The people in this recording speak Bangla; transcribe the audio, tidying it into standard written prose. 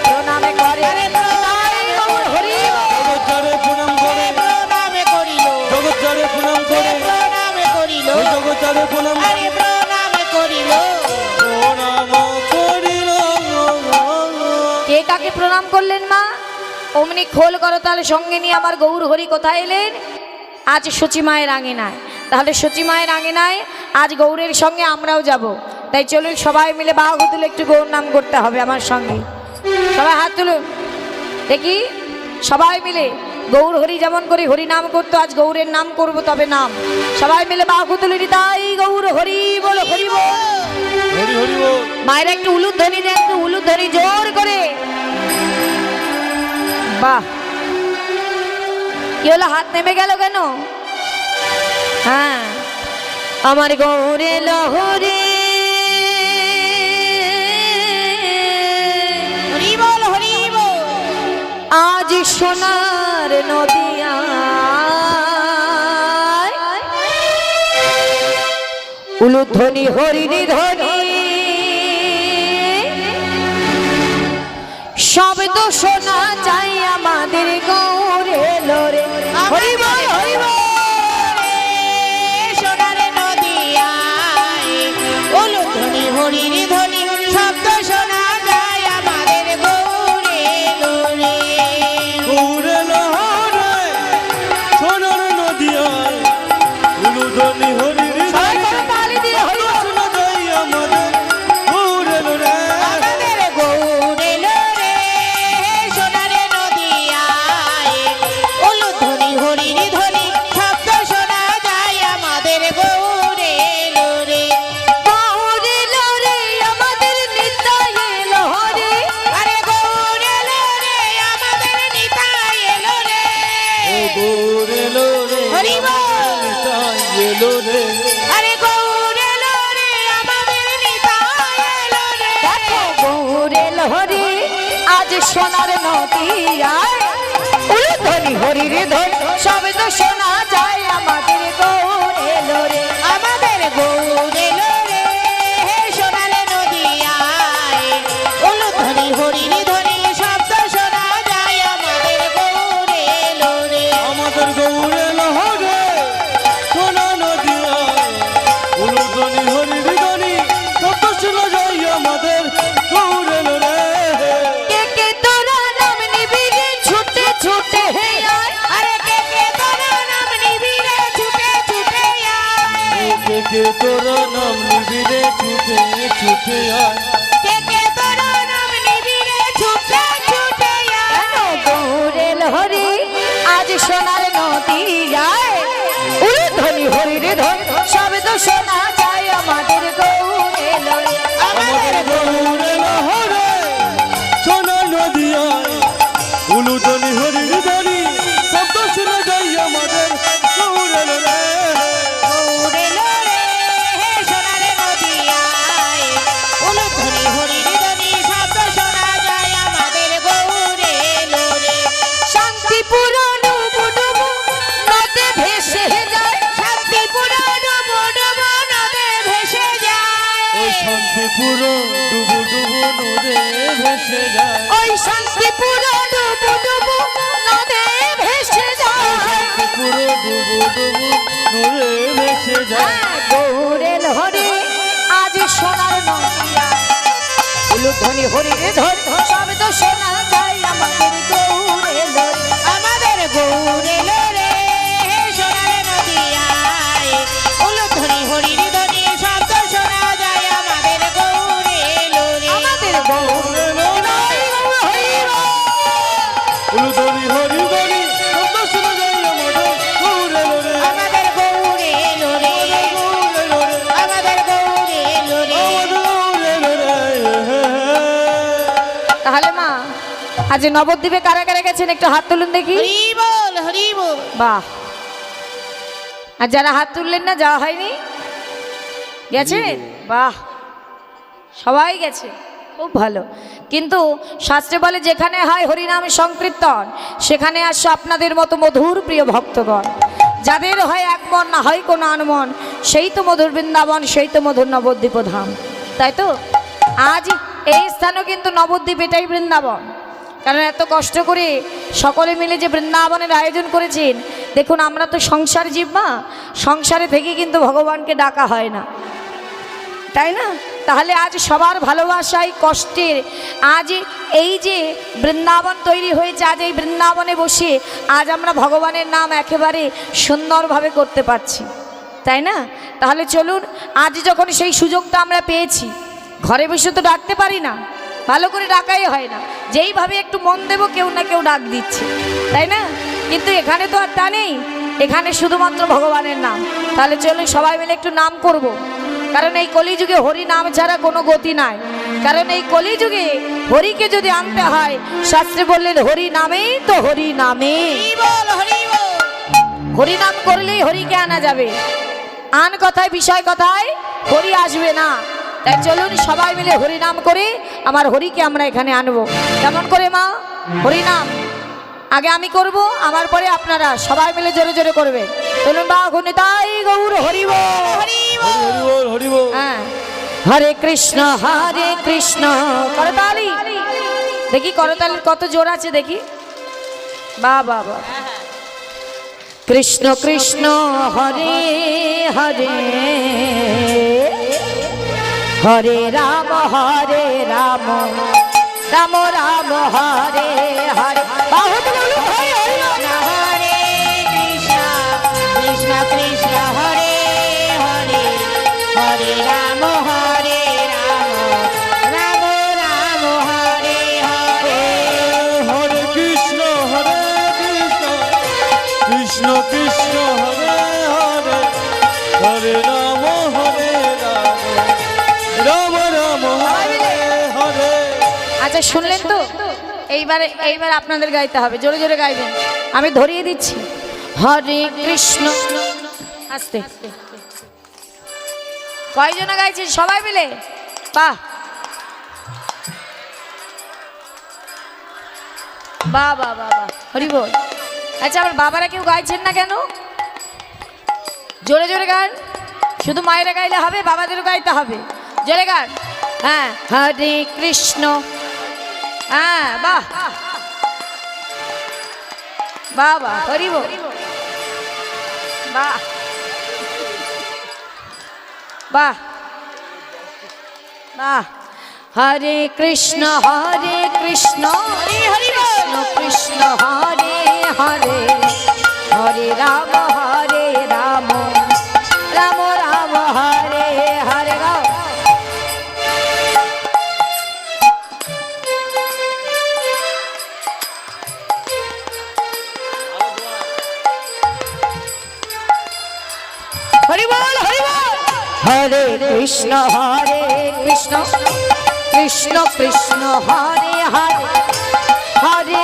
প্রণামে করে তাই গৌর হরি জগৎজরে প্রণাম করে প্রণামে করিল জগৎজরে প্রণাম করে প্রণামে করিল ওই জগৎজরে প্রণাম আরে প্রণামে করিল প্রণাম করিল। কে কাকে প্রণাম করলেন মা? অমনি খোল করতাল সঙ্গে নিয়ে আমার গৌর হরি কোথায় এলেন? আজ সচি মায়ের আঙিনায়। তাহলে সচি মায়ের আঙিনায় আজ গৌরের সঙ্গে আমরাও যাব। তাই চলুন সবাই মিলে বাহু তুলে একটু গৌর নাম করতে হবে আমার সঙ্গে। সবাই হাত তুলুন দেখি, সবাই মিলে গৌর হরি যেমন করে হরি নাম করতো আজ গৌরের নাম করব তবে নাম। সবাই মিলে বাহু তুলে তাই গৌর হরি বল হরি বল। হরি হরি বল। মায়ের একটু উলুধ্বনি দেন, একটু উলুধ্বনি জোর করে। বাহ, কি হলো হাত নেমে গেল কেন? হ্যাঁ, আমার গৌরে লহরে হরি বল হরি বল আজ সোনার নদিয়া উলুধ্বনি হরিণী ধ্বনি শব্দ শোনা যায় আমাদের গৌরে লোরে। হরি বল হরি বল। সোনার নদিয়ায় উলুধ্বনি হরির ধ্বনি শব্দ শোনা যায় আমাদের গৌরে লোরে গৌরে লহরে সোনার নদিয়ায় উলুধ্বনি হরির সবাই করো তালি দিয়ে হরি বল। শোনা যায় আমাদের গৌরে লোরে। আমাদের গৌরে লোরে সোনার নদিয়ায় উলুধ্বনি হরির ধ্বনি শব্দ শোনা যায় আমাদের গৌরে লোরে গৌরে লোরে আমাদের নিতাই লোরে। আরে গৌরে লোরে আমাদের নিতাই এলো রে ও গৌরে লোরে হরি বল। নিতাই এলো রে। আরে গৌরে লোরে আমাদের নিতাই এলো রে দেখো গৌরে লোরে আজ সোনার নদিয়ায় উলুধ্বনি হরির ধ্বনি শব্দ শোনা যায় আমাদের গৌরে লোরে। আমাদের গৌরে লোরে সোনার নদিয়ায় উলুধ্বনি হরির ধ্বনি শব্দ শোনা যায় আমাদের গৌরে লোরে আমাদের গৌরে লহরে সোনা নদিয়ায় উলুধ্বনি হরির ধ্বনি শব্দ শোনা যায় আমাদের গৌরে লোরে। কে কে তোরা নাম নিবি রে ছুটে ছুটে হে আয়। আরে কে কে তোরা নাম নিবি রে ছুটে ছুটে আয় কে কে তোরা নাম নিবি রে ছুটে ছুটে আয়। কে কে তোরা নাম নিবি রে ছুটে ছুটে কেন আয় গৌরে লোরে আজ সোনার নদিয়ায় উলুধ্বনি হরির ধ্বনি শব্দ শোনা যায় আমাদের গৌরে লোরে। আমাদের গৌরে লহরে সোনা নদিয়ায় উলুধ্বনি হরির ধ্বনি শব্দ শোনা যায় আমাদের গৌরে লোরে। গৌরে লোরে সোনার নদিয়ায় উলুধ্বনি হরির ধ্বনি শব্দ শোনা যায় আমাদের গৌরে লোরে শান্তিপুর ডুবু ডুবু নদে ভেসে যায়। শান্তিপুর ডুবু ডুবু নদে ভেসে যায় ওই শান্তিপুর ডুবু ডুবু নদে ভেসে যায়। ওই শান্তিপুর ডুবু ডুবু নদে ভেসে যায়। শান্তিপুর ডুবু ডুবু নদে ভেসে যায়। গৌরে লোরে আজ সোনার নদিয়ায় উলুধ্বনি হরির ধ্বনি শব্দ শোনা যায় আমাদের গৌরে লোরে। আমাদের গৌরে লোরে সোনার নদিয়ায় উলুধ্বনি হরির ধ্বনি শব্দ শোনা যায় আমাদের গৌরে লোরে আমাদের গৌরে উলুধ্বনি হরির ধ্বনি শব্দ শোনা যায় আমাদের গৌরে লোরে। আমাদের গৌরে লোরে গৌরে লোরে আমাদের গৌরে লোরে গৌরে লোরে। তাহলে মা আজ নবদ্বীপে কারা কারা গেছেন একটু হাত তুলুন দেখি। হরি বল হরি বল বাহ, আর যারা হাত তুললেন না যাওয়া হয়নি গেছেন? বাহ, সবাই গেছে, খুব ভালো। কিন্তু শাস্ত্রে বলে যেখানে হয় হরিনাম সংকীর্তন সেখানে আসে আপনাদের মতো মধুর প্রিয় ভক্তগণ। যাদের হয় এক মন না হয় কোনো আনমন, সেই তো মধুর বৃন্দাবন, সেই তো মধুর নবদ্বীপ ধাম, তাই তো? আজ এই স্থানও কিন্তু নবদ্বীপ, এটাই বৃন্দাবন। কারণ এত কষ্ট করে সকলে মিলে যে বৃন্দাবনের আয়োজন করেছেন, দেখুন আমরা তো সংসার জীব মা, সংসারে থেকে কিন্তু ভগবানকে ডাকা হয় না, তাই না? তাহলে আজ সবার ভালোবাসায় কষ্টের আজ এই যে বৃন্দাবন তৈরি হয়েছে, আজ এই বৃন্দাবনে বসে আজ আমরা ভগবানের নাম একেবারে সুন্দরভাবে করতে পারছি, তাই না? তাহলে চলুন, আজ যখন সেই সুযোগটা আমরা পেয়েছি, ঘরে বসে তো ডাকতে পারি না, ভালো করে ডাকাই হয় না, যেইভাবে একটু মন দেব কেউ না কেউ ডাক দিচ্ছে, তাই না? কিন্তু এখানে তো আর তা নেই, এখানে শুধুমাত্র ভগবানের নাম। তাহলে চলুন সবাই মিলে একটু নাম করব, কারণ এই কলিযুগে হরি নাম ছাড়া কোনো গতি নাই। কারণ এই কলিযুগে হরিকে যদি আনতে হয়, শাস্ত্রে বললেন হরি নামেই তো হরি নামে, হরি নাম করলেই হরিকে আনা যাবে, আন কথায় বিষয় কথায় হরি আসবে না। তাই চলুন সবাই মিলে হরি নাম করে আমার হরিকে আমরা এখানে আনবো। কেমন করে মা? হরি নাম আগে আমি করব, আমার পরে আপনারা সবাই মিলে জোরে জোরে করবে। চলুন বা গুণিতাই গৌর হরি বল। হরি বল, হরি বল। হ্যাঁ, হরে কৃষ্ণ করতালি দেখি, করতালির কত জোর আছে দেখি, বাহ বাহ বাহ। কৃষ্ণ কৃষ্ণ হরে হরে, হরে রাম রাম রাম হরে হরে। বাহু তুলে বলুন, হরে হরে হরে কৃষ্ণ কৃষ্ণ কৃষ্ণ হরে হরে, হরে রাম রাম রাম হরে হরে। হরে কৃষ্ণ কৃষ্ণ কৃষ্ণ হরে হরে, হরে রাম রাম রাম হরে হরে। আচ্ছা শুনলেন তো? এইবার আপনাদের গাইতে হবে, জোরে জোরে গাইবেন, আমি ধরিয়ে দিচ্ছি। হরে কৃষ্ণ, আস্তে, কয়জনা গাইছেন সবাই মিলে? বাহ বাহ বাহ বাহ বাহ, হরি বল। আচ্ছা আমার বাবারা কেউ গাইছেন না কেন? জোরে জোরে গান, শুধু মায়েরা গাইলে হবে, বাবাদেরও গাইতে হবে, জোরে গান। হ্যাঁ, হরে কৃষ্ণ, হ্যাঁ বাহ বাহ বাহ, হরি বল, বাহ বাহ বাহ। হরে কৃষ্ণ কৃষ্ণ কৃষ্ণ হরে হরে, হরে রাম রাম রাম হরে হরে। গাও। হরি বল, হরি বল। হরে কৃষ্ণ কৃষ্ণ কৃষ্ণ কৃষ্ণ হরে হরে, হরে